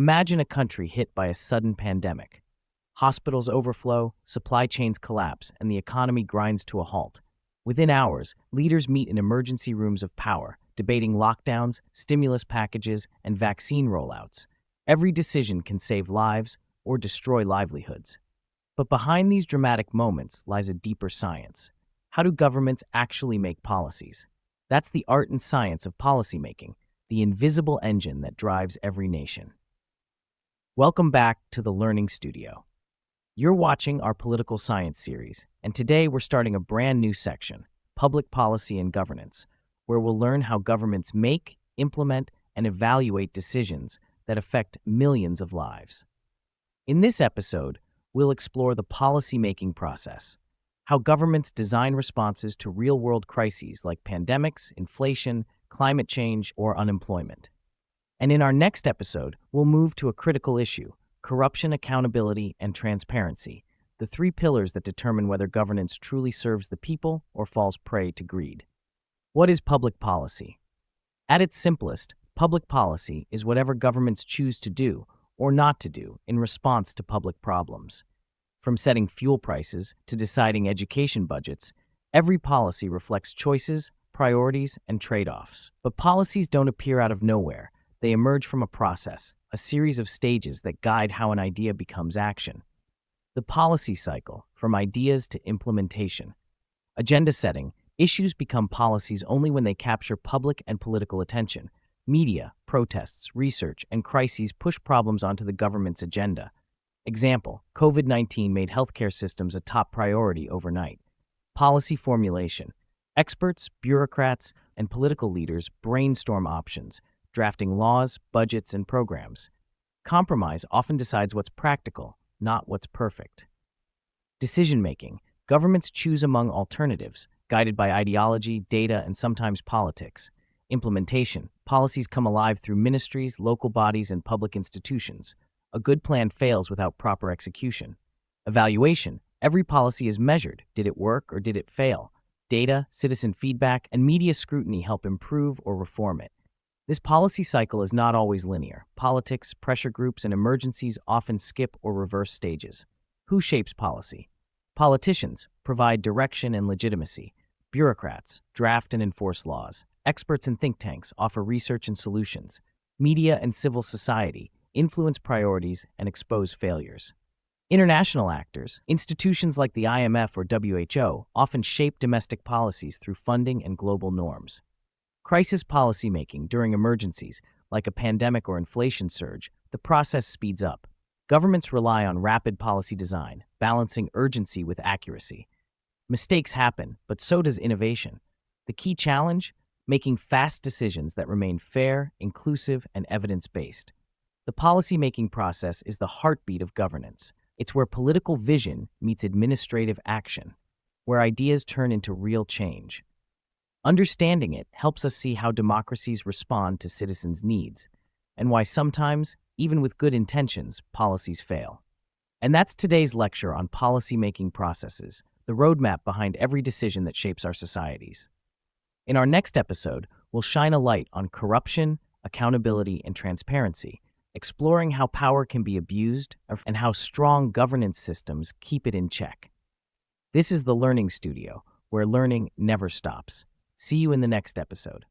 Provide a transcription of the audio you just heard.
Imagine a country hit by a sudden pandemic. Hospitals overflow, supply chains collapse, and the economy grinds to a halt. Within hours, leaders meet in emergency rooms of power, debating lockdowns, stimulus packages, and vaccine rollouts. Every decision can save lives or destroy livelihoods. But behind these dramatic moments lies a deeper science. How do governments actually make policies? That's the art and science of policymaking, the invisible engine that drives every nation. Welcome back to the Learning Studio. You're watching our political science series, and today we're starting a brand new section, Public Policy and Governance, where we'll learn how governments make, implement, and evaluate decisions that affect millions of lives. In this episode, we'll explore the policy-making process, how governments design responses to real-world crises like pandemics, inflation, climate change, or unemployment. And in our next episode, we'll move to a critical issue: corruption, accountability, and transparency, the three pillars that determine whether governance truly serves the people or falls prey to greed. What is public policy? At its simplest, public policy is whatever governments choose to do or not to do in response to public problems. From setting fuel prices to deciding education budgets, every policy reflects choices, priorities, and trade-offs. But policies don't appear out of nowhere. They emerge from a process, a series of stages that guide how an idea becomes action. The policy cycle, from ideas to implementation. Agenda setting: issues become policies only when they capture public and political attention. Media, protests, research, and crises push problems onto the government's agenda. Example: COVID-19 made healthcare systems a top priority overnight. Policy formulation: experts, bureaucrats, and political leaders brainstorm options, drafting laws, budgets, and programs. Compromise often decides what's practical, not what's perfect. Decision-making: governments choose among alternatives, guided by ideology, data, and sometimes politics. Implementation: policies come alive through ministries, local bodies, and public institutions. A good plan fails without proper execution. Evaluation: every policy is measured. Did it work or did it fail? Data, citizen feedback, and media scrutiny help improve or reform it. This policy cycle is not always linear. Politics, pressure groups, and emergencies often skip or reverse stages. Who shapes policy? Politicians provide direction and legitimacy. Bureaucrats draft and enforce laws. Experts and think tanks offer research and solutions. Media and civil society influence priorities and expose failures. International actors, institutions like the IMF or WHO, often shape domestic policies through funding and global norms. Crisis policymaking: during emergencies, like a pandemic or inflation surge, the process speeds up. Governments rely on rapid policy design, balancing urgency with accuracy. Mistakes happen, but so does innovation. The key challenge? Making fast decisions that remain fair, inclusive, and evidence-based. The policy-making process is the heartbeat of governance. It's where political vision meets administrative action, where ideas turn into real change. Understanding it helps us see how democracies respond to citizens' needs, and why sometimes, even with good intentions, policies fail. And that's today's lecture on policy-making processes, the roadmap behind every decision that shapes our societies. In our next episode, we'll shine a light on corruption, accountability, and transparency, exploring how power can be abused and how strong governance systems keep it in check. This is the Learning Studio, where learning never stops. See you in the next episode.